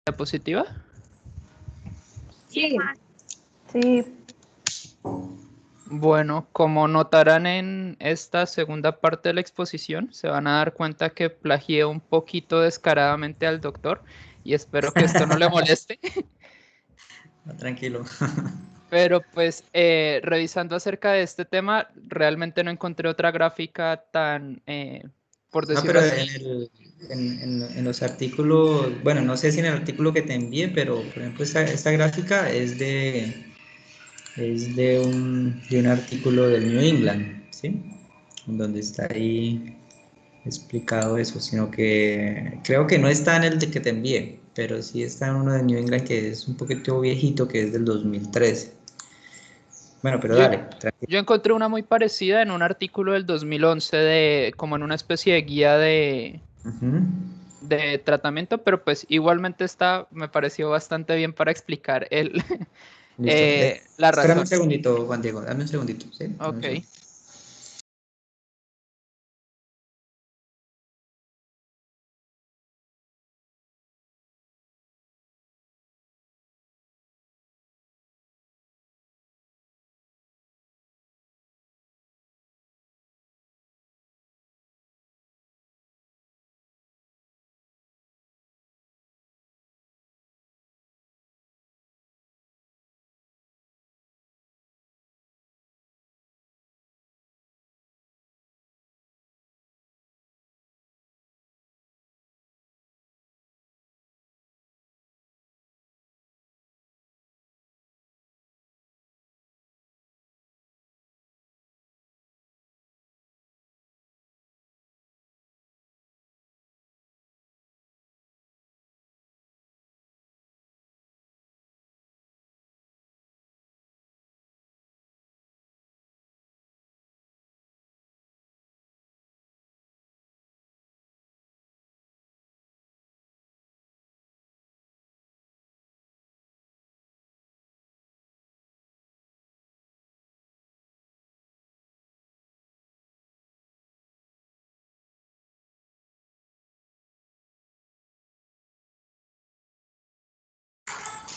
diapositiva? Sí. Sí. Bueno, como notarán en esta segunda parte de la exposición, se van a dar cuenta que plagié un poquito descaradamente al doctor y espero que esto no le moleste. Tranquilo. Pero pues revisando acerca de este tema, realmente no encontré otra gráfica tan, por No, decirlo pero así. en los artículos, bueno, no sé si en el artículo que te envié, pero por ejemplo esta gráfica es de un artículo del New England, ¿sí? Donde está ahí explicado eso, sino que creo que no está en el de que te envié, pero sí está en uno de New England que es un poquito viejito, que es del 2013. Bueno, pero Yo, dale, tranquilo. yo encontré una muy parecida en un artículo del 2011 de, como en una especie de guía Ujú. de tratamiento, pero pues igualmente esta me pareció bastante bien para explicar Listo. la Espérame un razón. segundito, Juan Diego, dame un segundito, ¿sí? Dame un Ok. segundo.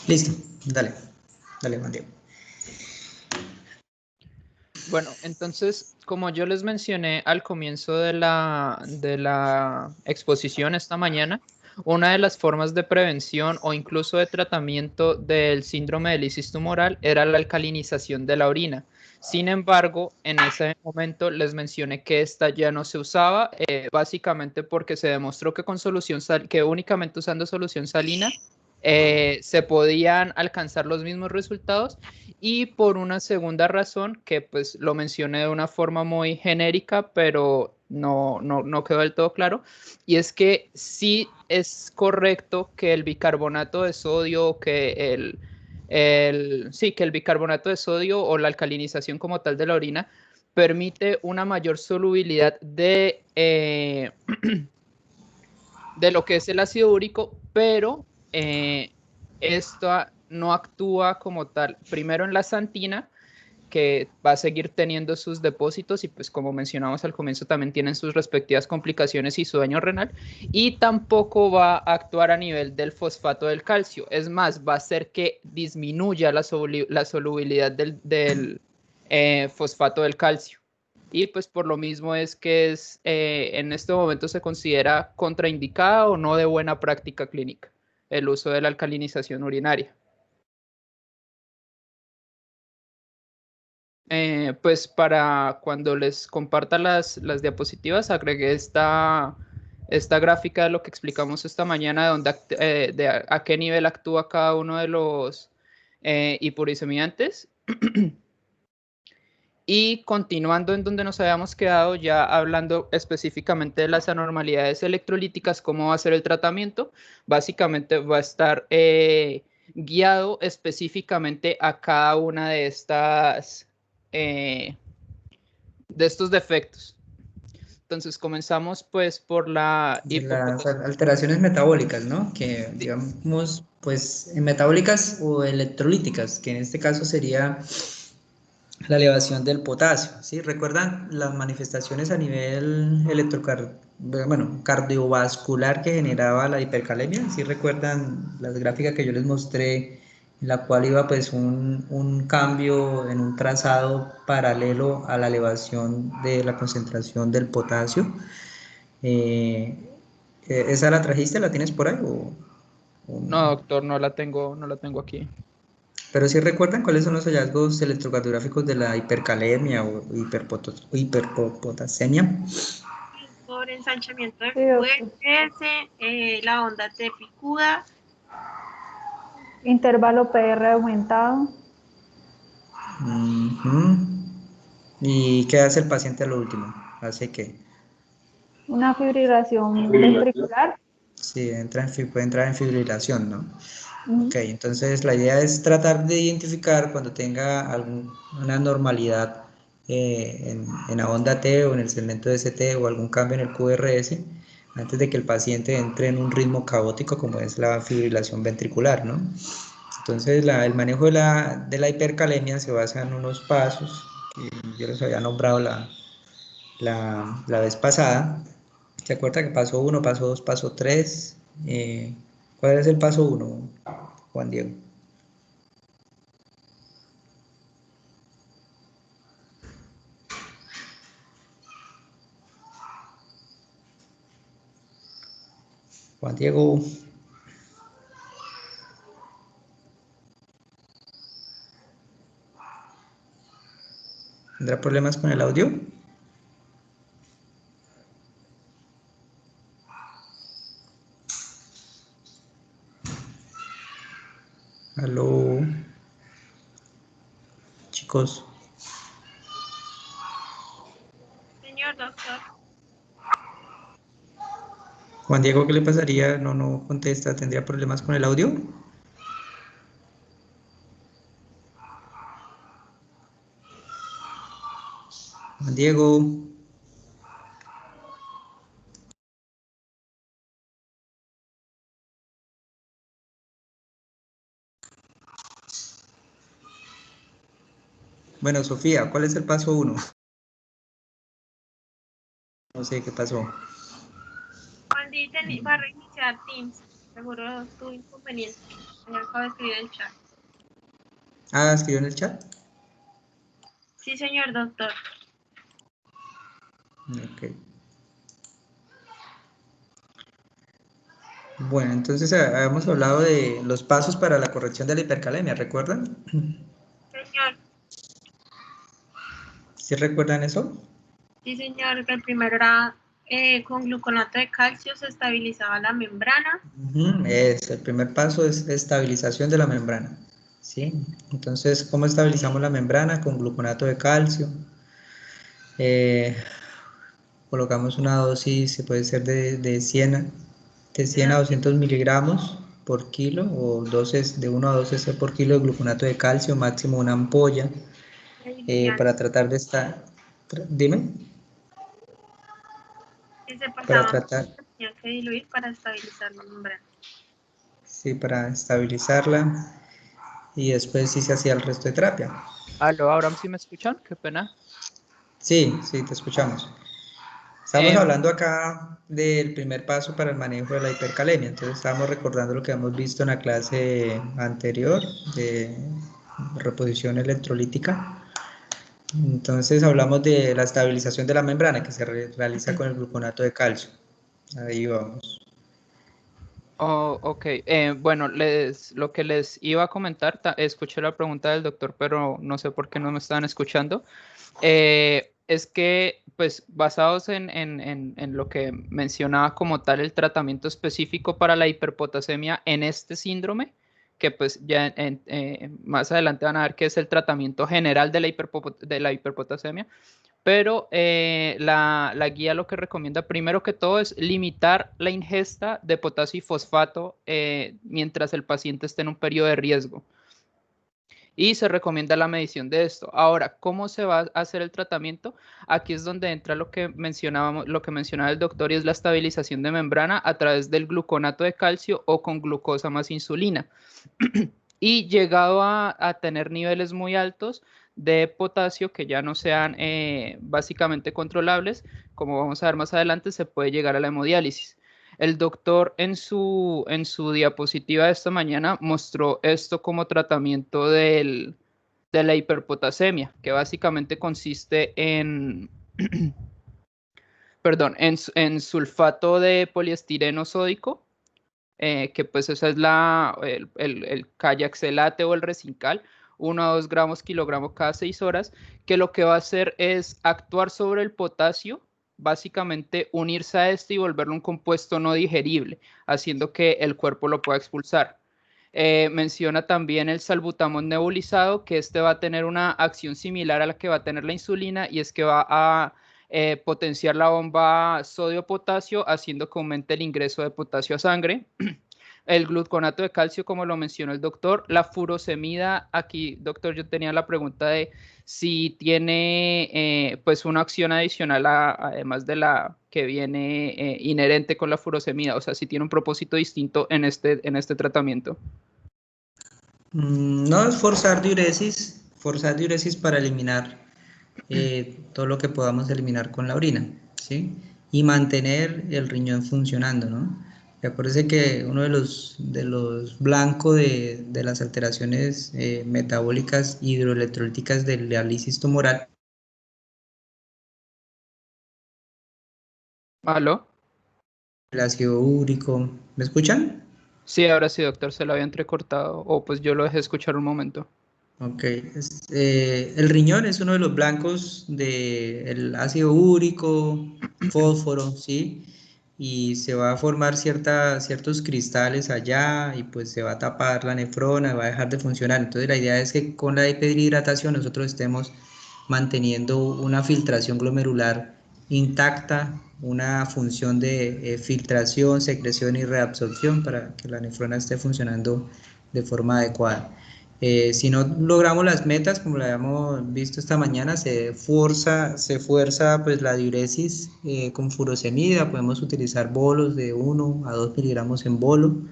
Listo, dale, dale, Juan Diego. Bueno, entonces, como yo les mencioné al comienzo de la exposición esta mañana, una de las formas de prevención o incluso de tratamiento del síndrome de lisis tumoral era la alcalinización de la orina. Sin embargo, en ese momento les mencioné que esta ya no se usaba, básicamente porque se demostró que que únicamente usando solución salina se podían alcanzar los mismos resultados, y por una segunda razón que pues lo mencioné de una forma muy genérica, pero no quedó del todo claro, y es que sí es correcto que el bicarbonato de sodio, sí, que el bicarbonato de sodio o la alcalinización como tal de la orina permite una mayor solubilidad de lo que es el ácido úrico, pero esto no actúa como tal, primero en la xantina, que va a seguir teniendo sus depósitos y pues como mencionamos al comienzo también tienen sus respectivas complicaciones y su daño renal, y tampoco va a actuar a nivel del fosfato del calcio, es más, va a hacer que disminuya la solubilidad del fosfato del calcio. Y pues por lo mismo es que en este momento se considera contraindicada o no de buena práctica clínica el uso de la alcalinización urinaria. Pues para cuando les comparta las diapositivas, agregué esta gráfica de lo que explicamos esta mañana, de a qué nivel actúa cada uno de los hipouricemiantes. Y continuando en donde nos habíamos quedado, ya hablando específicamente de las anormalidades electrolíticas, cómo va a ser el tratamiento, básicamente va a estar guiado específicamente a cada una de estos defectos. Entonces comenzamos pues por la De las hipopotasia. alteraciones metabólicas, ¿no? Que digamos, pues metabólicas o electrolíticas, que en este caso sería la elevación del potasio, ¿sí? ¿Recuerdan las manifestaciones a nivel bueno, cardiovascular que generaba la hipercalemia. ¿Sí recuerdan las gráficas que yo les mostré, en la cual iba pues un cambio en un trazado paralelo a la elevación de la concentración del potasio? Eh, ¿Esa la trajiste? ¿La tienes por ahí o no? No, doctor, no la tengo aquí. Pero sí recuerdan cuáles son los hallazgos electrocardiográficos de la hipercalemia o hiperpotasemia. Por ensanchamiento de Sí, doctor. QRS, la onda T picuda, Intervalo PR aumentado. Ujú. ¿Y qué hace el paciente a lo último? ¿Hace qué? Una fibrilación ventricular. Sí, puede entrar en fibrilación, ¿no? Ok, Ujú. entonces la idea es tratar de identificar cuando tenga alguna anormalidad en la onda T o en el segmento de ST o algún cambio en el QRS antes de que el paciente entre en un ritmo caótico como es la fibrilación ventricular, ¿no? Entonces el manejo de la hipercalemia se basa en unos pasos que yo les había nombrado la vez pasada. ¿Se acuerda que paso 1, paso 2, paso 3? ¿Cuál es el paso 1, Juan Diego? Juan Diego, ¿tendrá problemas con el audio? Aló, chicos. señor doctor. Juan Diego, ¿qué le pasaría? No contesta, ¿tendría problemas con el audio? Juan Diego. Bueno, Sofía, ¿cuál es el paso 1? No sé qué pasó. Cuando va a reiniciar Teams, seguro tuvo inconveniente. Me acabo de escribir en el chat. Ah, escribió en el chat. Sí, señor doctor. Ok. Bueno, entonces habíamos hablado de los pasos para la corrección de la hipercalemia, ¿recuerdan? Señor, ¿Sí recuerdan eso? sí, señor, que el primero era con gluconato de calcio se estabilizaba la membrana. El primer paso es estabilización de la membrana, ¿sí? Entonces, ¿cómo estabilizamos la membrana? Con gluconato de calcio. Eh, Colocamos una dosis, se puede ser de 100 a 200 miligramos por kilo o dosis de 1 a 2 cc por kilo de gluconato de calcio, máximo una ampolla, para tratar de estar, dime, Que se para pasaba, tratar, tenía que diluir para estabilizar la membrana. sí, para estabilizarla y después sí se hacía el resto de terapia. Aló, ahora sí me escuchan, qué pena. Sí, sí, te escuchamos. Estamos Em, hablando acá del primer paso para el manejo de la hipercalemia, entonces estamos recordando lo que hemos visto en la clase anterior de reposición electrolítica. Entonces hablamos de la estabilización de la membrana que se realiza con el gluconato de calcio. Ahí vamos. Oh, ok. Bueno, lo que les iba a comentar, escuché la pregunta del doctor, pero no sé por qué no me estaban escuchando. Es que, pues, basados en lo que mencionaba como tal el tratamiento específico para la hiperpotasemia en este síndrome, que pues ya más adelante van a ver que es el tratamiento general de de la hiperpotasemia, pero la guía lo que recomienda primero que todo es limitar la ingesta de potasio y fosfato mientras el paciente esté en un periodo de riesgo. Y se recomienda la medición de esto. Ahora, ¿cómo se va a hacer el tratamiento? Aquí es donde entra lo que mencionábamos, lo que mencionaba el doctor, y es la estabilización de membrana a través del gluconato de calcio o con glucosa más insulina. Y llegado a tener niveles muy altos, de potasio que ya no sean básicamente controlables, como vamos a ver más adelante, se puede llegar a la hemodiálisis. El doctor en su diapositiva de esta mañana mostró esto como tratamiento de la hiperpotasemia, que básicamente consiste en, perdón, en sulfato de poliestireno sódico, que pues esa es el callaxelate o el resincal, 1 a 2 gramos kilogramo cada 6 horas, que lo que va a hacer es actuar sobre el potasio, básicamente unirse a este y volverlo un compuesto no digerible, haciendo que el cuerpo lo pueda expulsar. Menciona también el salbutamol nebulizado, que este va a tener una acción similar a la que va a tener la insulina, y es que va a potenciar la bomba sodio-potasio, haciendo que aumente el ingreso de potasio a sangre. El gluconato de calcio, como lo mencionó el doctor. La furosemida, aquí, doctor, yo tenía la pregunta de si tiene pues una acción adicional además de la que viene inherente con la furosemida, o sea, si tiene un propósito distinto en este tratamiento. No, es forzar diuresis para eliminar todo lo que podamos eliminar con la orina, ¿sí? Y mantener el riñón funcionando, ¿no? Y acuérdense que uno de los blancos de las alteraciones metabólicas hidroelectrolíticas de la lisis tumoral. ¿Aló? El ácido úrico, ¿me escuchan? Sí, ahora sí, doctor, se lo había entrecortado, o pues yo lo dejé escuchar un momento. Ok, el riñón es uno de los blancos del ácido úrico, fósforo, ¿sí? Y se va a formar ciertos cristales allá y pues se va a tapar la nefrona, va a dejar de funcionar. Entonces la idea es que con la hiperhidratación nosotros estemos manteniendo una filtración glomerular intacta, una función de filtración, secreción y reabsorción para que la nefrona esté funcionando de forma adecuada. Si no logramos las metas, como lo habíamos visto esta mañana, se fuerza pues la diuresis con furosemida. Podemos utilizar bolos de 1 a 2 miligramos en bolo.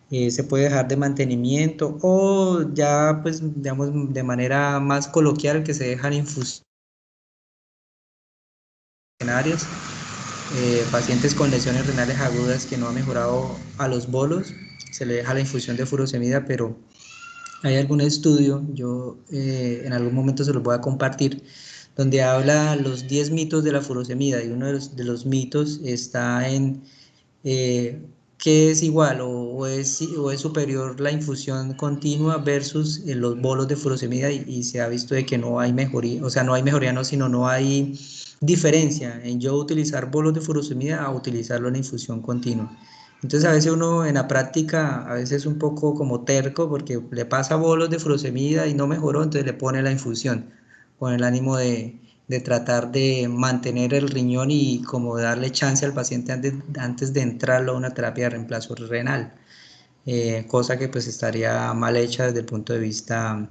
Se puede dejar de mantenimiento o ya pues digamos de manera más coloquial que se dejan infusiones. Pacientes con lesiones renales agudas que no han mejorado a los bolos, se le deja la infusión de furosemida, pero hay algún estudio, yo en algún momento se los voy a compartir, donde habla los 10 mitos de la furosemida, y uno de los mitos está en qué es igual o es superior la infusión continua versus los bolos de furosemida, y se ha visto de que no hay mejoría, o sea, no hay mejoría, no, sino no hay diferencia en yo utilizar bolos de furosemida a utilizarlo en la infusión continua. Entonces a veces uno en la práctica, a veces es un poco como terco porque le pasa bolos de furosemida y no mejoró, entonces le pone la infusión con el ánimo de tratar de mantener el riñón y como darle chance al paciente antes de entrarlo a una terapia de reemplazo renal, cosa que pues estaría mal hecha desde el punto de vista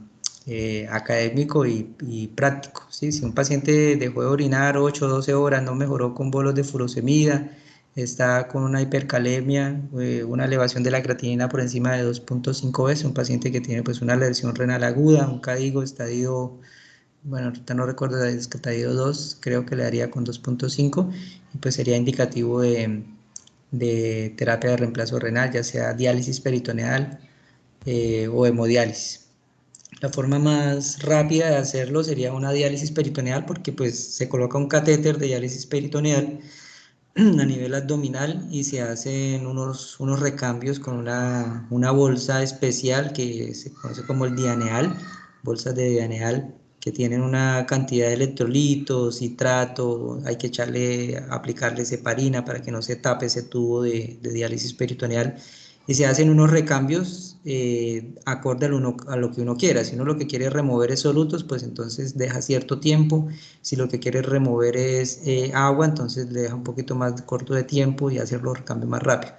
académico y práctico, ¿sí? Si un paciente dejó de orinar 8 o 12 horas, no mejoró con bolos de furosemida, está con una hipercalemia, una elevación de la creatinina por encima de 2.5 veces, un paciente que tiene pues una lesión renal aguda, un CADIGO estadio, bueno, ahorita no recuerdo, es estadio 2, creo que le daría con 2.5, y pues sería indicativo de terapia de reemplazo renal, ya sea diálisis peritoneal o hemodiálisis. La forma más rápida de hacerlo sería una diálisis peritoneal, porque pues se coloca un catéter de diálisis peritoneal a nivel abdominal y se hacen unos recambios con una bolsa especial que se conoce como el dianeal, bolsas de dianeal que tienen una cantidad de electrolitos, citrato, hay que aplicarle heparina para que no se tape ese tubo de diálisis peritoneal, y se hacen unos recambios acorde a lo que uno quiera. Si uno lo que quiere es remover solutos, pues entonces deja cierto tiempo. Si lo que quiere remover es agua, entonces le deja un poquito más corto de tiempo y hacer los recambios más rápido.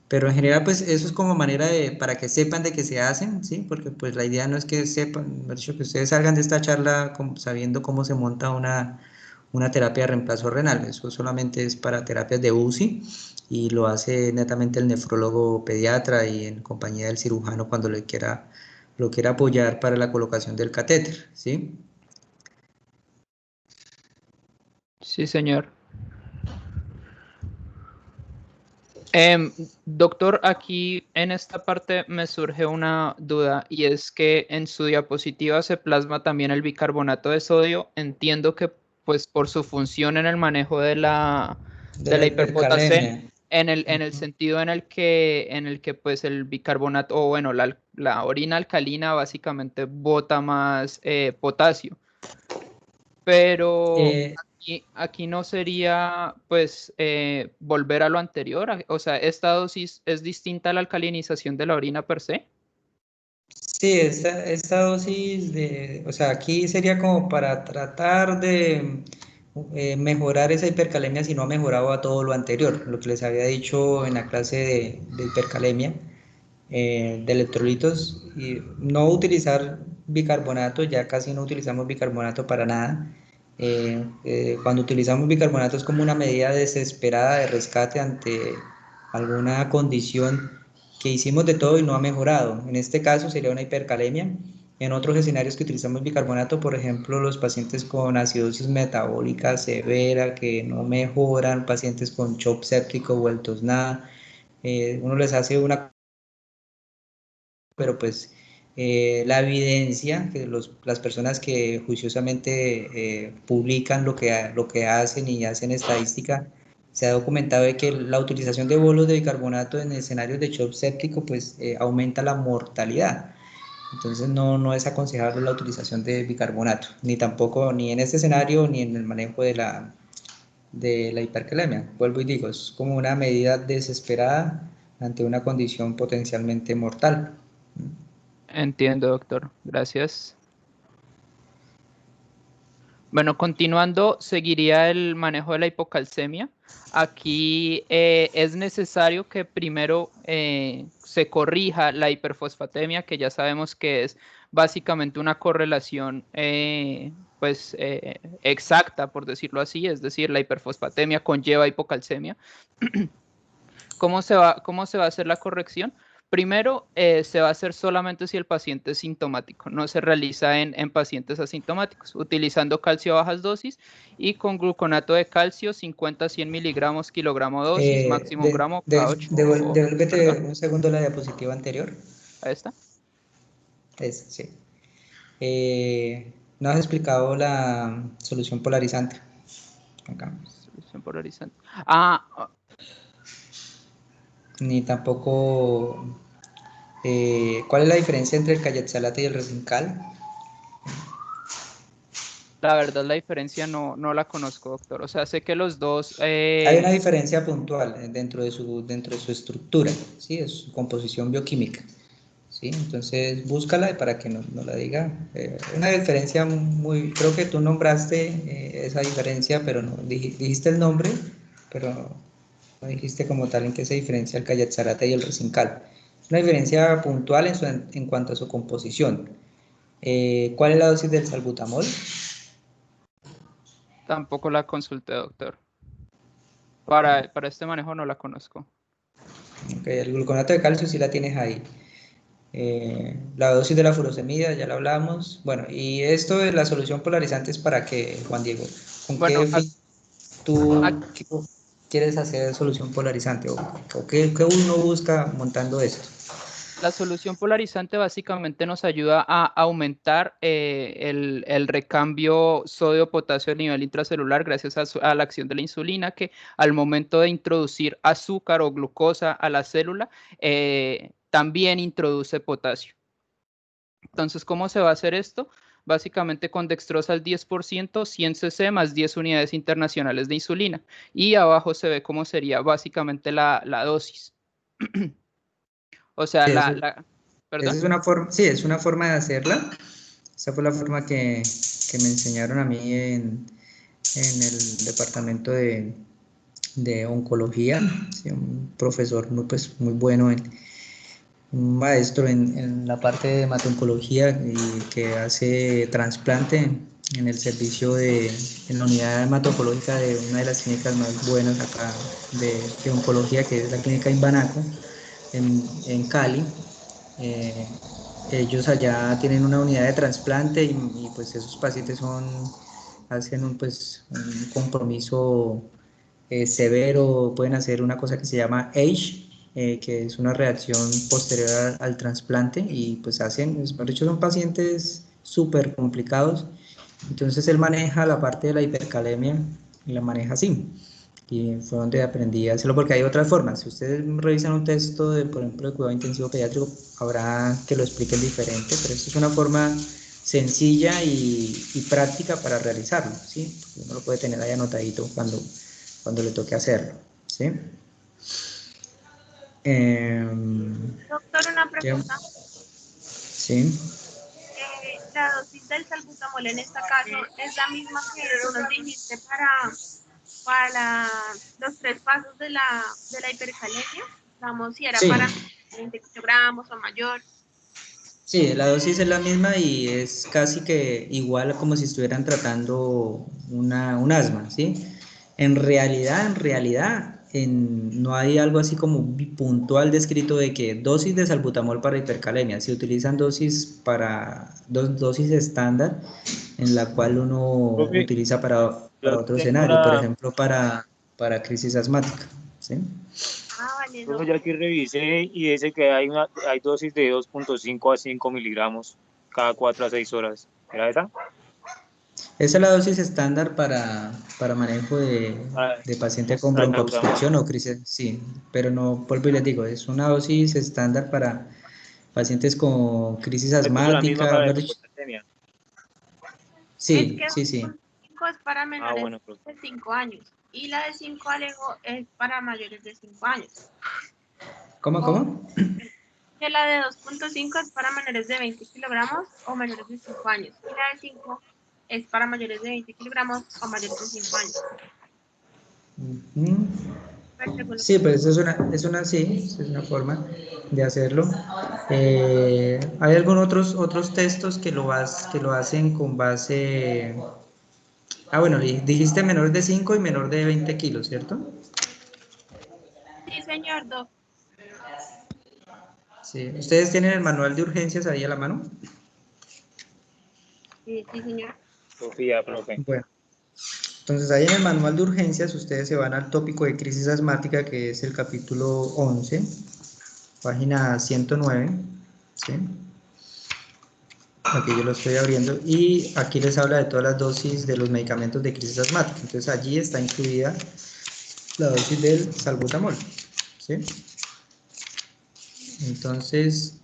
Pero en general, pues eso es como manera para que sepan de que se hacen, ¿sí? Porque pues la idea no es que sepan, mejor dicho, que ustedes salgan de esta charla sabiendo cómo se monta una terapia de reemplazo renal. Eso solamente es para terapias de UCI y lo hace netamente el nefrólogo pediatra y en compañía del cirujano cuando lo quiera apoyar para la colocación del catéter, ¿sí? Sí, señor. Doctor, aquí en esta parte me surge una duda y es que en su diapositiva se plasma también el bicarbonato de sodio. Entiendo que pues por su función en el manejo de De de la la hiperpotasemia, hipercalemia. en el sentido en el que pues el bicarbonato, o bueno, la orina alcalina básicamente bota más potasio. Pero Eh, aquí no sería, pues, volver a lo anterior. O sea, esta dosis es distinta a la alcalinización de la orina per se. sí, esta dosis o sea, aquí sería como para tratar de mejorar esa hipercalemia si no ha mejorado a todo lo anterior, lo que les había dicho en la clase de hipercalemia, de electrolitos, y no utilizar bicarbonato, ya casi no utilizamos bicarbonato para nada. Cuando utilizamos bicarbonato es como una medida desesperada de rescate ante alguna condición que hicimos de todo y no ha mejorado. En este caso sería una hipercalemia. En otros escenarios que utilizamos bicarbonato, por ejemplo, los pacientes con acidosis metabólica severa que no mejoran, pacientes con shock séptico vueltos nada, uno les hace una, pero pues la evidencia, que las personas que juiciosamente publican lo que hacen y hacen estadística, se ha documentado de que la utilización de bolos de bicarbonato en escenarios de shock séptico pues aumenta la mortalidad. Entonces no es aconsejable la utilización de bicarbonato, ni tampoco ni en este escenario ni en el manejo de la hipercalemia. Vuelvo y digo, es como una medida desesperada ante una condición potencialmente mortal. Entiendo, doctor. Gracias. Bueno, continuando, seguiría el manejo de la hipocalcemia. Aquí es necesario que primero se corrija la hiperfosfatemia, que ya sabemos que es básicamente una correlación pues exacta, por decirlo así, es decir, la hiperfosfatemia conlleva hipocalcemia. Cómo se va a hacer la corrección? Primero, se va a hacer solamente si el paciente es sintomático, no se realiza en pacientes asintomáticos, utilizando calcio a bajas dosis y con gluconato de calcio 50 a 100 miligramos kilogramo dosis, máximo un gramo cada 8. Devuélvete Perdón, un segundo la diapositiva anterior. ahí está. Sí. No has explicado la solución polarizante. Acá. Solución polarizante. Ah, Ni tampoco cuál es la diferencia entre el Cayetsalate y el Resincal. la verdad la diferencia no la conozco, doctor. O sea, sé que los dos... Hay una diferencia puntual dentro de su estructura, ¿sí? Es su composición bioquímica. ¿Sí? Entonces búscala para que no la diga. Una diferencia muy, creo que tú nombraste esa diferencia, pero no dijiste el nombre, pero no dijiste como tal en qué se diferencia el Cayetsalate y el Resincal. Es una diferencia puntual en cuanto a su composición. ¿Cuál es la dosis del salbutamol? Tampoco la consulté, doctor. Para este manejo no la conozco. Okay, el gluconato de calcio sí la tienes ahí. La dosis de la furosemida, ya la hablamos. Bueno, y esto de la solución polarizante es para qué, Juan Diego. ¿Con Bueno, qué fin tú quieres hacer solución polarizante? ¿O qué uno busca montando esto? la solución polarizante básicamente nos ayuda a aumentar el recambio sodio-potasio a nivel intracelular gracias a la acción de la insulina, que al momento de introducir azúcar o glucosa a la célula, también introduce potasio. Entonces, ¿cómo se va a hacer esto? Básicamente con dextrosa al 10%, 100 cc más 10 unidades internacionales de insulina. Y abajo se ve cómo sería básicamente la dosis. O sea, Sí, esa ¿perdón? es una forma, sí, es una forma de hacerla. Esa fue la forma que me enseñaron a mí en el departamento de oncología. Sí, un profesor muy bueno, un maestro en la parte de hematoncología y que hace trasplante en el servicio en la unidad hematológica de una de las clínicas más buenas acá de oncología, que es la clínica Imbanaco en Cali. Eh, Ellos allá tienen una unidad de trasplante y pues esos pacientes son hacen un compromiso severo, pueden hacer una cosa que se llama AGE, que es una reacción posterior al trasplante, y pues por hecho son pacientes súper complicados. Entonces él maneja la parte de la hipercalemia y la maneja así. Y fue donde aprendí a hacerlo, porque hay otras formas. Si ustedes revisan un texto de, por ejemplo, de cuidado intensivo pediátrico, habrá que lo expliquen diferente, pero esto es una forma sencilla y práctica para realizarlo, ¿sí? Uno lo puede tener ahí anotadito cuando le toque hacerlo, ¿sí? Doctor, una ¿Qué? pregunta. Sí. La dosis del salbutamol en este caso es la misma que tú nos dijiste para los 3 pasos de la hipercalemia. Vamos, si era Sí, para 20 kilogramos o mayor. sí, la dosis es la misma y es casi que igual como si estuvieran tratando un asma, ¿sí? No hay algo así como puntual descrito de que dosis de salbutamol para hipercalemia. Se utilizan dosis estándar en la cual uno Profe, utiliza yo para otro tengo escenario, por una, ejemplo, para crisis asmática, ¿sí? Ah, vale, profe, no. ya aquí revisé y dice que hay dosis de 2,5 a 5 miligramos cada 4 a 6 horas. ¿Era esa? Esa es la dosis estándar para manejo Para, de paciente con para el salbutamol. broncoobstrucción o crisis, sí, pero no, vuelvo y les digo, es una dosis estándar para pacientes con crisis Me puso la misma asmática, para la mejor dicho, hipocalemia. Es sí, que sí, sí. 5 es para Ah, menores bueno, profe. de 5 años y la de 5 alejo es para mayores de 5 años. ¿Cómo, O cómo? que la de 2,5 es para menores de 20 kilogramos o menores de 5 años. Y la de 5 es para mayores de 20 kilogramos o mayores de 5 años. Ujú. Pues, según lo que Sí, pues eso sí, es una forma de hacerlo. Hay algunos otros textos que lo hacen con base. Ah, bueno, dijiste menor de 5 y menor de 20 kilos, ¿cierto? sí, señor Doc. Sí. ¿Ustedes tienen el manual de urgencias ahí a la mano? Sí, sí, señor. Sofía, profe. Bueno, entonces ahí en el manual de urgencias ustedes se van al tópico de crisis asmática, que es el capítulo 11, página 109, ¿sí? Aquí yo lo estoy abriendo y aquí les habla de todas las dosis de los medicamentos de crisis asmática. Entonces allí está incluida la dosis del salbutamol, ¿sí? Entonces,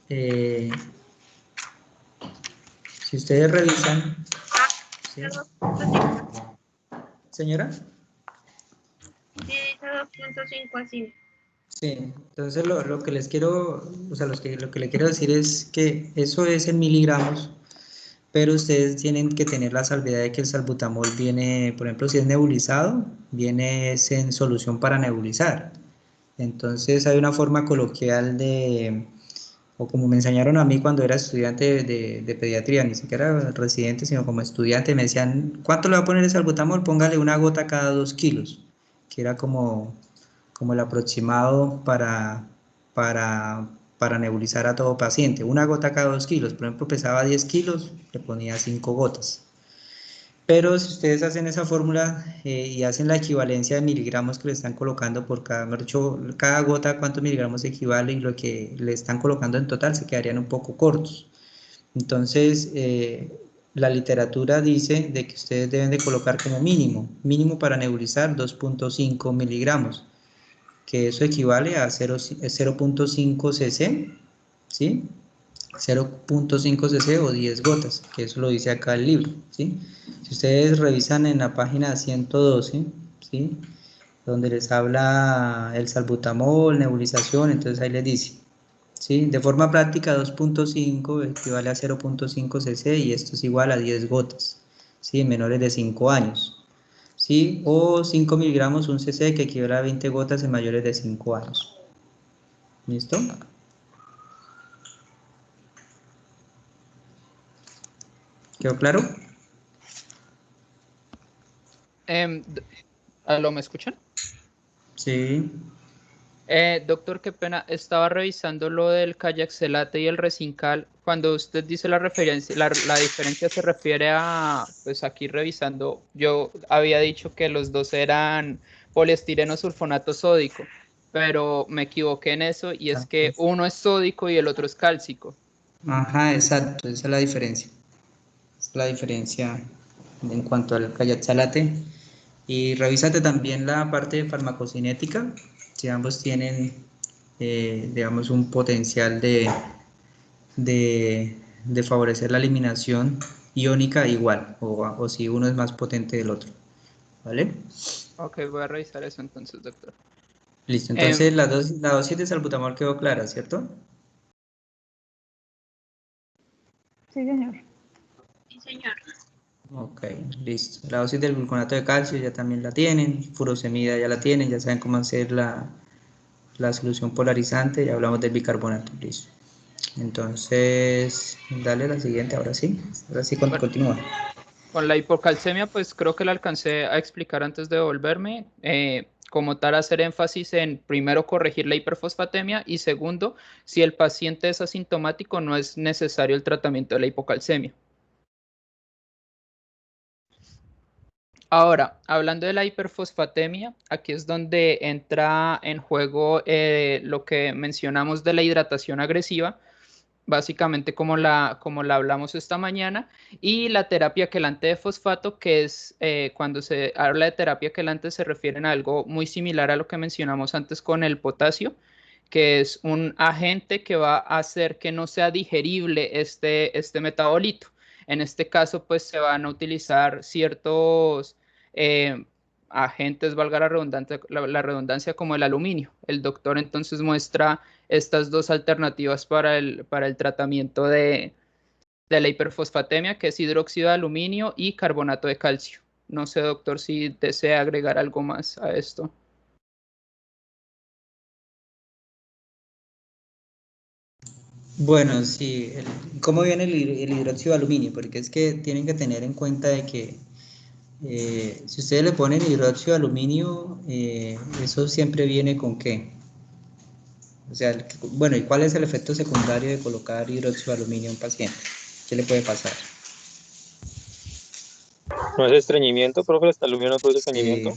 si ustedes revisan, Ah, ¿sí? dice 2,5. Señora. Sí, dice 2,5 así. Sí, entonces lo que les quiero, o sea, lo que le quiero decir es que eso es en miligramos, pero ustedes tienen que tener la salvedad de que el salbutamol viene, por ejemplo, si es nebulizado, viene es en solución para nebulizar. Entonces hay una forma coloquial o como me enseñaron a mí cuando era estudiante de pediatría, ni siquiera residente, sino como estudiante, me decían, ¿cuánto le va a poner el salbutamol? Póngale una gota cada 2 kilos, que era como el aproximado para nebulizar a todo paciente. Una gota cada 2 kilos, por ejemplo, pesaba 10 kilos, le ponía 5 gotas. Pero si ustedes hacen esa fórmula y hacen la equivalencia de miligramos que le están colocando por cada, mejor dicho, cada gota a cuántos miligramos equivale y lo que le están colocando en total, se quedarían un poco cortos. Entonces, la literatura dice de que ustedes deben de colocar como mínimo para nebulizar 2,5 miligramos, que eso equivale a 0,5 cc, ¿sí? 0,5 cc o 10 gotas, que eso lo dice acá el libro, ¿sí? Si ustedes revisan en la página 112, ¿sí? Donde les habla el salbutamol, nebulización, entonces ahí les dice, ¿sí? De forma práctica 2,5 equivale a 0,5 cc y esto es igual a 10 gotas, ¿sí? En menores de 5 años, ¿sí? O 5 miligramos un cc que equivale a 20 gotas en mayores de 5 años. ¿Listo? ¿Quedó claro? ¿Aló, me escuchan? Sí. Doctor, qué pena, estaba revisando lo del Cayaxelate y el Resincal. Cuando usted dice la referencia, la diferencia se refiere a, pues aquí revisando, yo había dicho que los dos eran poliestireno sulfonato sódico, pero me equivoqué en eso y es que uno es sódico y el otro es cálcico. Ajá, exacto, esa es la diferencia. Es la diferencia en cuanto al Cayatsalate. Y revísate también la parte de farmacocinética, si ambos tienen, digamos, un potencial de favorecer la eliminación iónica igual, o si uno es más potente del otro, ¿vale? Ok, voy a revisar eso entonces, doctor. Listo, Em, entonces la dosis de salbutamol quedó clara, ¿cierto? Sí, señor. Sí, señor. Ok, listo. La dosis del gluconato de calcio ya también la tienen, furosemida ya la tienen, ya saben cómo hacer la solución polarizante, ya hablamos del bicarbonato, listo. Entonces, dale la siguiente, ahora sí bueno, continúa. con la hipocalcemia, pues creo que la alcancé a explicar antes de volverme. Como tal, hacer énfasis en primero corregir la hiperfosfatemia y segundo, si el paciente es asintomático, no es necesario el tratamiento de la hipocalcemia. Ahora, hablando de la hiperfosfatemia, aquí es donde entra en juego lo que mencionamos de la hidratación agresiva, básicamente como la hablamos esta mañana, y la terapia quelante de fosfato, que es cuando se habla de terapia quelante se refieren a algo muy similar a lo que mencionamos antes con el potasio, que es un agente que va a hacer que no sea digerible este metabolito. En este caso, pues se van a utilizar ciertos eh, agentes, valga la redundancia, como el aluminio. El doctor entonces muestra estas dos alternativas para el tratamiento de la hiperfosfatemia, que es hidróxido de aluminio y carbonato de calcio. No sé, doctor, si desea agregar algo más a esto. Bueno, sí, ¿cómo viene el hidróxido de aluminio? Porque es que tienen que tener en cuenta de que si ustedes le ponen hidróxido de aluminio, eso siempre viene con qué. O sea, bueno, ¿y cuál es el efecto secundario de colocar hidróxido de aluminio en un paciente? ¿Qué le puede pasar? ¿No es estreñimiento, profe? ¿El aluminio no produce estreñimiento?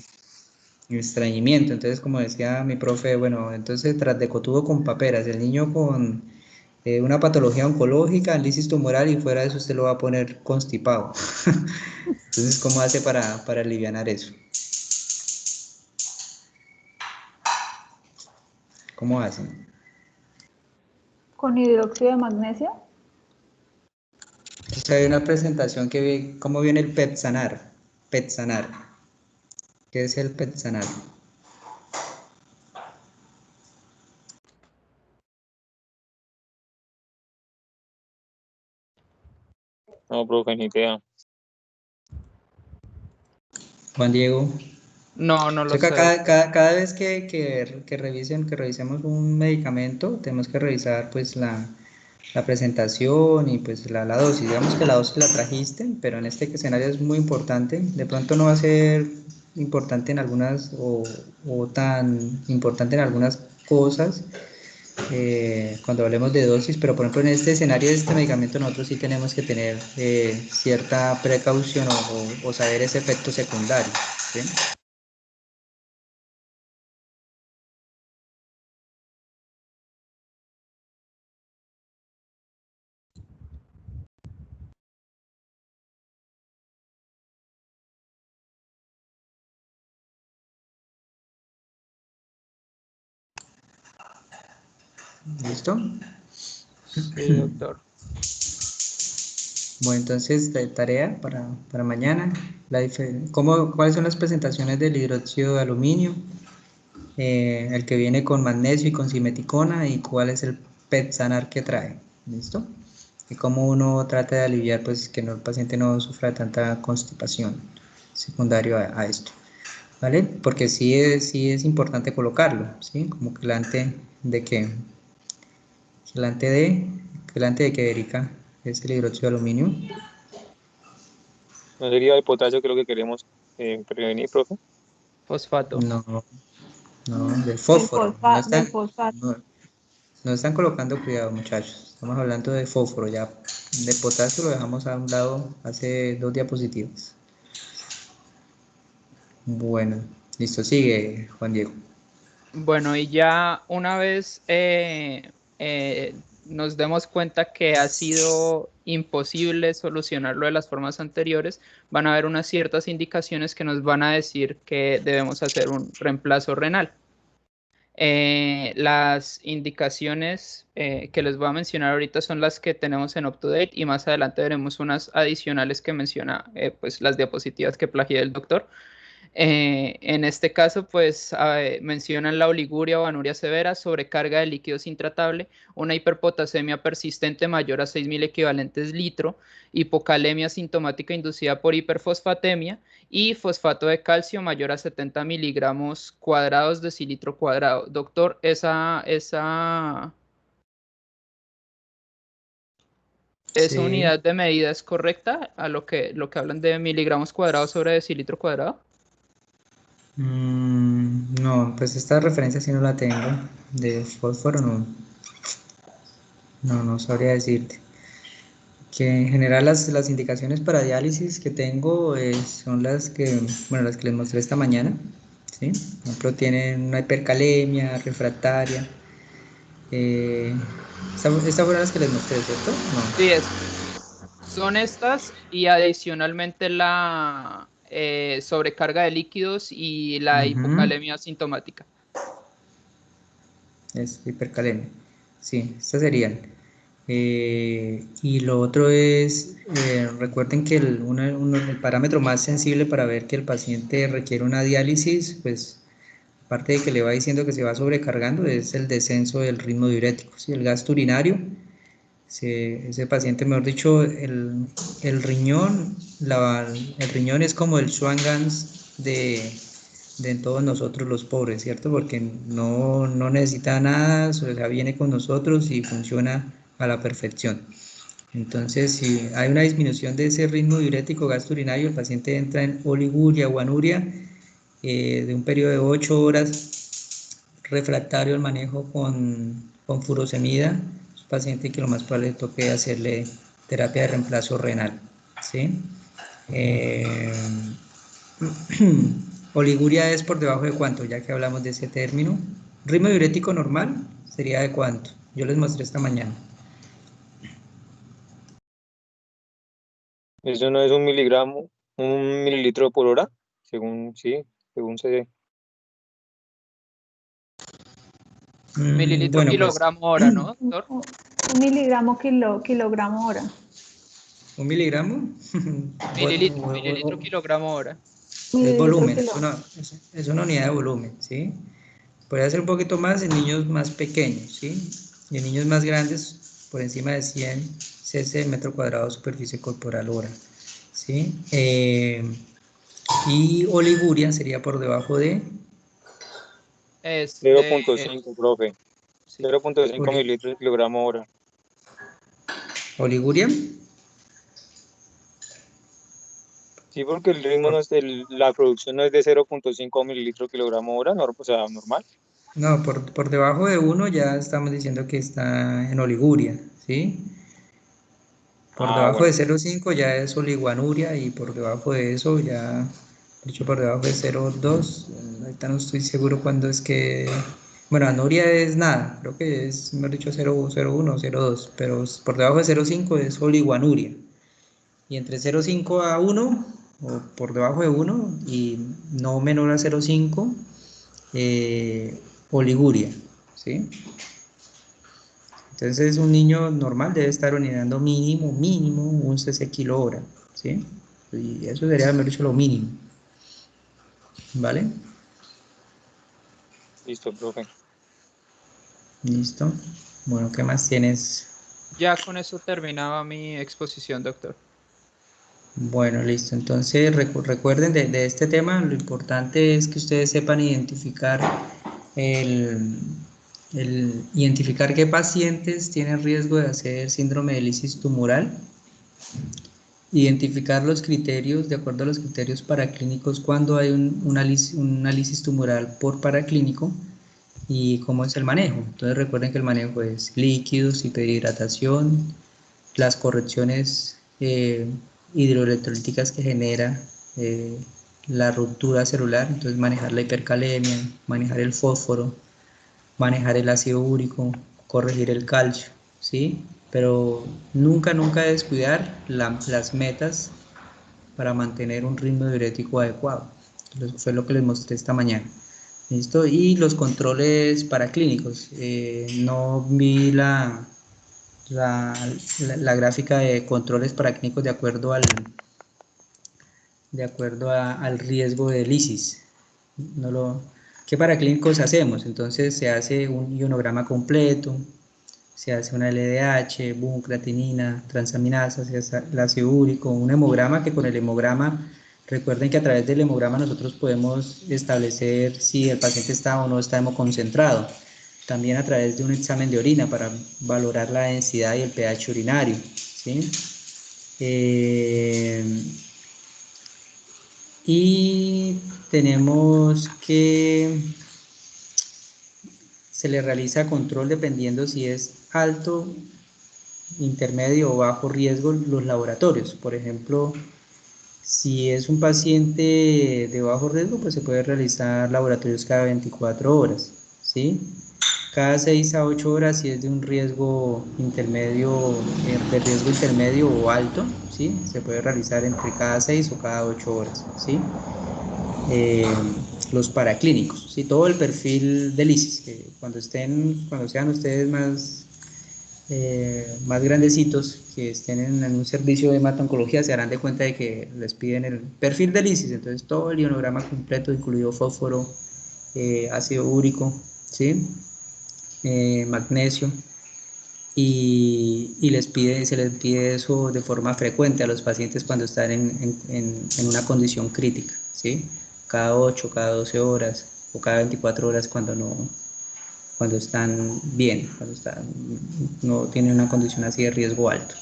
Sí, estreñimiento. Entonces, como decía mi profe, bueno, entonces tras de cotudo con paperas, el niño con una patología oncológica, lisis tumoral y fuera de eso usted lo va a poner constipado. Entonces, ¿cómo hace para alivianar eso? ¿Cómo hacen? Con hidróxido de magnesio. Entonces, hay una presentación que ve cómo viene el PET sanar. PET sanar. ¿Qué es el PET sanar? No, profe, ni idea. Juan Diego. No, no lo Entonces, sé, doctor. cada vez que revisemos un medicamento, tenemos que revisar pues la presentación y pues la dosis. Digamos que la dosis la trajiste, pero en este escenario es muy importante. De pronto no va a ser importante en algunas o tan importante en algunas cosas cuando hablemos de dosis, pero por ejemplo en este escenario de este medicamento nosotros sí tenemos que tener cierta precaución o saber ese efecto secundario. ¿Sí? ¿Listo? Sí, doctor. Bueno, entonces tarea para mañana. ¿Cuáles son las presentaciones del hidróxido de aluminio? El que viene con magnesio y con simeticona y cuál es el PET sanar que trae. ¿Listo? Y cómo uno trata de aliviar pues que el paciente no sufra de tanta constipación secundario a esto. ¿Vale? Porque sí es importante colocarlo, ¿sí? Como quelante de qué. Quelante de qué, Erika, es el hidróxido de aluminio. ¿No sería el potasio que es lo que queremos prevenir, profe? Fosfato. No, No, del Del fósforo. No del están, fosfato. no, no están colocando cuidado, muchachos. Estamos hablando de fósforo ya. De potasio lo dejamos a un lado hace 2 diapositivas. Bueno, listo, sigue, Juan Diego. Bueno, y ya una vez nos demos cuenta que ha sido imposible solucionar lo de las formas anteriores, van a haber unas ciertas indicaciones que nos van a decir que debemos hacer un reemplazo renal. Las indicaciones que les voy a mencionar ahorita son las que tenemos en UpToDate y más adelante veremos unas adicionales que menciona pues las diapositivas que plagié del doctor. En este caso, pues mencionan la oliguria o anuria severa, sobrecarga de líquidos intratable, una hiperpotasemia persistente mayor a 6.000 equivalentes litro, hipocalemia sintomática inducida por hiperfosfatemia y fosfato de calcio mayor a 70 miligramos cuadrados de cilitro cuadrado. Doctor, esa Sí. unidad de medida es correcta a lo que hablan de miligramos cuadrados sobre decilitro cuadrado. No, pues esta referencia sí no la tengo. De fósforo no sabría decirte. Que en general las indicaciones para diálisis que tengo son las que les mostré esta mañana. ¿Sí? Por ejemplo, tienen una hipercalemia refractaria. Estas fueron las que les mostré, ¿cierto? No. Sí, son estas y adicionalmente la sobrecarga de líquidos y la Ujú. hipocalemia sintomática. Es hipercalemia. Sí, estas serían. Y lo otro es, recuerden que el parámetro más sensible para ver que el paciente requiere una diálisis, pues aparte de que le va diciendo que se va sobrecargando, es el descenso del ritmo diurético, ¿sí? El gasto urinario. Ese paciente, mejor dicho, el riñón, el riñón es como el Schwann-Ganz de todos nosotros los pobres, ¿cierto? Porque no necesita nada, o sea, viene con nosotros y funciona a la perfección. Entonces, si hay una disminución de ese ritmo diurético gasto urinario, el paciente entra en oliguria o anuria de un periodo de 8 horas, refractario al manejo con furosemida, es un paciente que lo más probable toque hacerle terapia de reemplazo renal, ¿sí? Oliguria es por debajo de cuánto, ya que hablamos de ese término. Ritmo diurético normal sería de cuánto. Yo les mostré esta mañana. Eso no es un miligramo, un mililitro por hora, según, sí, según se... Mililitro Bueno, pues kilogramo hora, ¿no, doctor? Un miligramo kilogramo hora. 1 miligramo Mililitro kilogramo hora. es Mililitro volumen, kilo. es una unidad de volumen, ¿sí? Podría ser un poquito más en niños más pequeños, ¿sí? Y en niños más grandes, por encima de 100 cc metro cuadrado de superficie corporal hora, ¿sí? Y oliguria sería por debajo de 0.5, profe. Sí. 0.5 mililitros kilogramo hora. oliguria. Sí, porque el ritmo no es la producción no es de 0.5 mililitros kilogramo hora, o sea, normal. No, por debajo de 1 ya estamos diciendo que está en oliguria, ¿sí? Por Ah, debajo de bueno. 0,5 ya es oliguanuria y por debajo de eso ya, dicho por debajo de 0,2, ahorita no estoy seguro cuándo es que, bueno, anuria es nada, creo que es, mejor dicho, 0,01 o 0,2, pero por debajo de 0,5 es oliguanuria. Y entre 0,5 a 1, o por debajo de 1 y no menor a 0,5, oliguria, ¿sí? Entonces un niño normal debe estar orinando mínimo 1 cc kilo hora, ¿sí? Y eso sería, mejor dicho, lo mínimo, ¿vale? Listo, profe. Listo. Bueno, ¿qué más tienes? Ya con eso terminaba mi exposición, doctor. Bueno, listo. Entonces recuerden de este tema, lo importante es que ustedes sepan identificar identificar qué pacientes tienen riesgo de hacer síndrome de lisis tumoral identificar los criterios, de acuerdo a los criterios paraclínicos, cuando hay un análisis tumoral por paraclínico y cómo es el manejo. Entonces recuerden que el manejo es líquidos, hiperhidratación, las correcciones hidroelectrolíticas que genera la ruptura celular, entonces manejar la hipercalemia, manejar el fósforo, manejar el ácido úrico, corregir el calcio, ¿sí? Pero nunca, nunca descuidar las metas para mantener un ritmo diurético adecuado. Entonces, fue lo que les mostré esta mañana. ¿Listo? Y los controles paraclínicos. No vi la gráfica de controles paraclínicos de acuerdo al riesgo de lisis. ¿Qué paraclínicos hacemos? Entonces se hace un ionograma completo, se hace una LDH, creatinina, transaminasa, se hace el ácido úrico, un hemograma, que con el hemograma, recuerden que a través del hemograma nosotros podemos establecer si el paciente está o no está hemoconcentrado. También a través de un examen de orina para valorar la densidad y el pH urinario, ¿sí? Y tenemos que se le realiza control dependiendo si es alto, intermedio o bajo riesgo los laboratorios. Por ejemplo, si es un paciente de bajo riesgo, pues se puede realizar laboratorios cada 24 horas, ¿sí? Cada 6 a 8 horas si es de un riesgo intermedio, de riesgo intermedio o alto, ¿sí? Se puede realizar entre cada 6 o cada 8 horas, ¿sí? Los paraclínicos, ¿sí? Todo el perfil de lisis, que cuando sean ustedes más grandecitos, que estén en un servicio de hemato-oncología, se darán de cuenta de que les piden el perfil de lisis, entonces todo el ionograma completo, incluido fósforo, ácido úrico, ¿sí? Magnesio, y se les pide eso de forma frecuente a los pacientes cuando están en una condición crítica, ¿sí? Cada 8, cada 12 horas o cada 24 horas cuando están bien, no tienen una condición así de riesgo alto.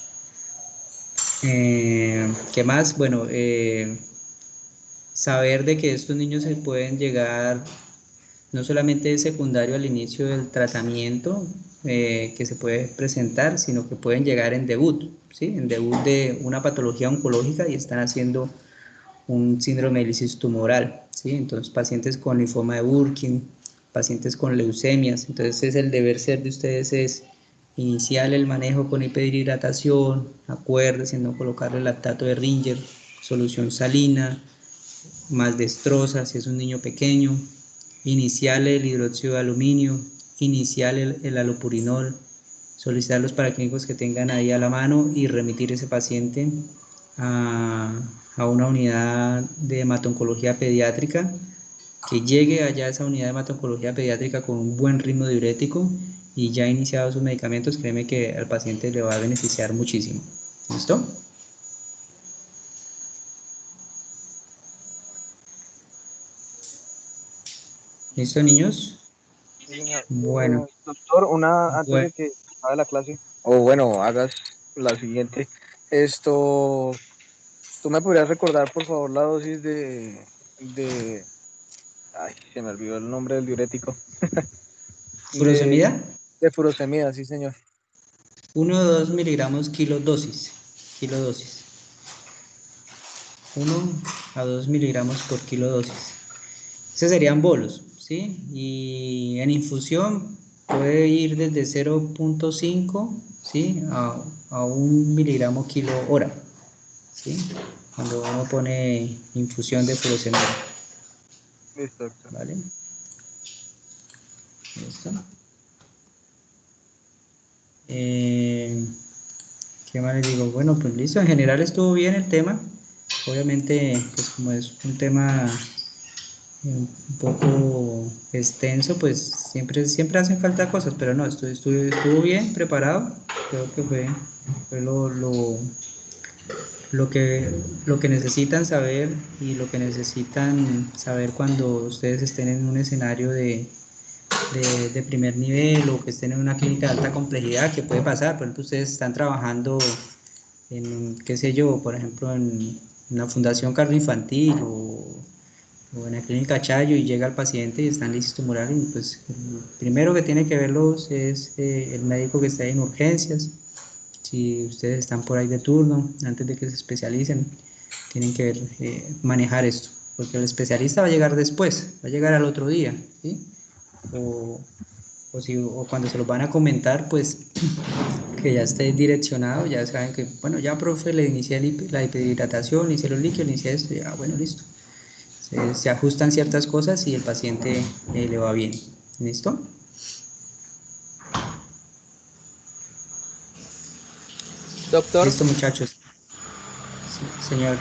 ¿Qué más? Bueno, saber de que estos niños se pueden llegar no solamente es secundario al inicio del tratamiento que se puede presentar, sino que pueden llegar en debut, ¿sí? En debut de una patología oncológica y están haciendo un síndrome de lisis tumoral, ¿sí? Entonces, pacientes con linfoma de Burkitt, pacientes con leucemias, entonces es el deber ser de ustedes es iniciar el manejo con hiperhidratación, acuérdense no colocarle lactato de Ringer, solución salina, más destroza si es un niño pequeño, iniciar el hidróxido de aluminio, iniciar el alopurinol, solicitar los paraclínicos que tengan ahí a la mano y remitir ese paciente a una unidad de hemato-oncología pediátrica, que llegue allá a esa unidad de hemato-oncología pediátrica con un buen ritmo diurético y ya iniciados sus medicamentos, créeme que al paciente le va a beneficiar muchísimo. ¿Listo? ¿Listo, niños? Sí, señor. Bueno, Doctor, antes de que acabe la clase, o bueno, hagas la siguiente, ¿tú me podrías recordar, por favor, la dosis ay, se me olvidó el nombre del diurético, de, furosemida, de furosemida, sí, señor. 1 o 2 miligramos kilodosis. 1 a 2 miligramos por kilodosis. Esos serían bolos, ¿sí? Y en infusión puede ir desde 0.5, ¿sí? a 1 miligramo kilo hora, ¿sí? Cuando uno pone infusión de furosemida. Listo, doctor. ¿Vale? ¿Listo? ¿Qué más les digo? Bueno, pues listo, en general estuvo bien el tema. Obviamente, pues como es un tema un poco extenso, pues siempre hacen falta cosas, pero no, estuvo bien preparado. Creo que fue lo que necesitan saber y lo que necesitan saber cuando ustedes estén en un escenario de primer nivel o que estén en una clínica de alta complejidad, que puede pasar. Por ejemplo, ustedes están trabajando qué sé yo, por ejemplo, en una fundación cardio-infantil o en la clínica Chayo y llega el paciente y están listos tumorales, y pues el primero que tiene que verlos es el médico que está ahí en urgencias. Si ustedes están por ahí de turno, antes de que se especialicen, tienen que ver, manejar esto, porque el especialista va a llegar después, va a llegar al otro día, ¿sí? O, o cuando se los van a comentar, pues que ya esté direccionado, ya saben que, bueno, ya profe, le inicié la hiperhidratación, inicié los líquidos, inicié esto, ya, bueno, listo. Se ajustan ciertas cosas y el paciente le va bien. ¿Listo? Doctor, Listo, muchachos. Sí, señor.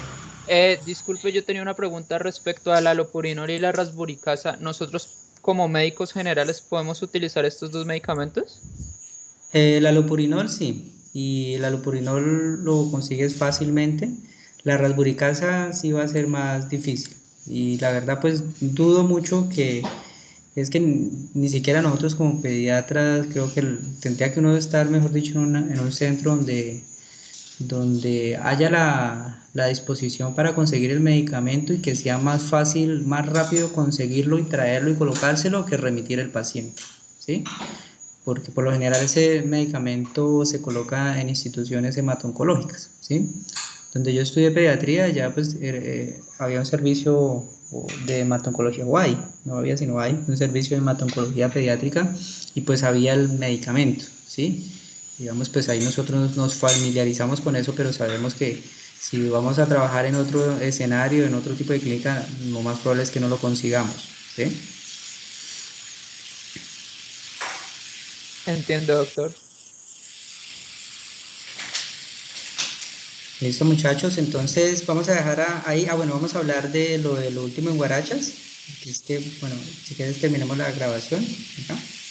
disculpe, yo tenía una pregunta respecto a la alopurinol y la rasburicasa. ¿Nosotros como médicos generales podemos utilizar estos dos medicamentos? El alopurinol sí, y el alopurinol lo consigues fácilmente. La rasburicasa sí va a ser más difícil. Y la verdad, pues dudo mucho que, es que ni siquiera nosotros como pediatras, creo que tendría que uno estar, mejor dicho, en un centro donde haya la disposición para conseguir el medicamento y que sea más fácil, más rápido conseguirlo y traerlo y colocárselo que remitir el paciente, ¿sí? Porque por lo general ese medicamento se coloca en instituciones hemato-oncológicas, ¿sí? Donde yo estudié pediatría ya pues había un servicio de hemato-oncología, o hay, no había sino hay, un servicio de hemato-oncología pediátrica y pues había el medicamento, ¿sí? Digamos, pues ahí nosotros nos familiarizamos con eso, pero sabemos que si vamos a trabajar en otro escenario, en otro tipo de clínica, lo más probable es que no lo consigamos, ¿sí? Entiendo, doctor. Listo, muchachos, entonces vamos a dejar ahí, bueno, vamos a hablar de lo último en Guarachas, que es que, bueno, si quieres terminemos la grabación, ¿no?